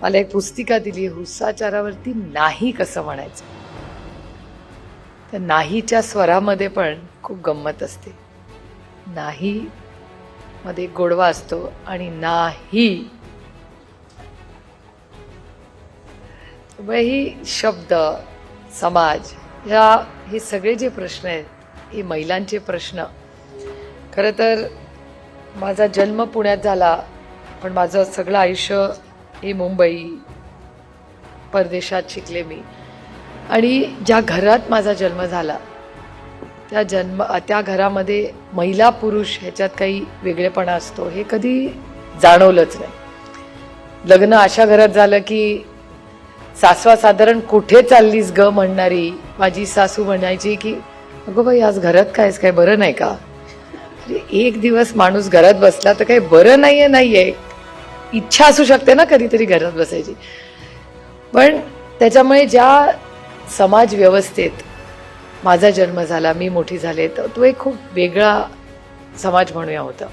मला एक पुस्तिका दिली, हुस्साचारावरती नाही कसं म्हणायचं. त्या नाहीच्या स्वरामध्ये पण खूप गंमत असते. नाही मध्ये एक गोडवा असतो आणि नाही ही शब्द, समाज, हे सगळे जे प्रश्न आहेत, हे महिलांचे प्रश्न. खरं तर माझा जन्म पुण्यात झाला, पण माझं सगळं आयुष्य हे मुंबई, परदेशात शिकले मी. आणि ज्या घरात माझा जन्म झाला त्या घरामध्ये महिला पुरुष ह्याच्यात काही वेगळेपणा असतो हे कधी जाणवलंच नाही. लग्न अशा घरात झालं की सासवा साधारण कुठे चाललीस ग म्हणणारी माझी सासू म्हणायची की अगं बाई आज घरात कायच काय बरं नाही का. एक दिवस माणूस घरात बसला तर काही बरं नाहीये, इच्छा असू शकते ना कधीतरी घरात बसायची. पण त्याच्यामुळे ज्या समाज व्यवस्थेत माझा जन्म झाला, मी मोठी झाले, तर तो एक खूप वेगळा समाज म्हणूया होता.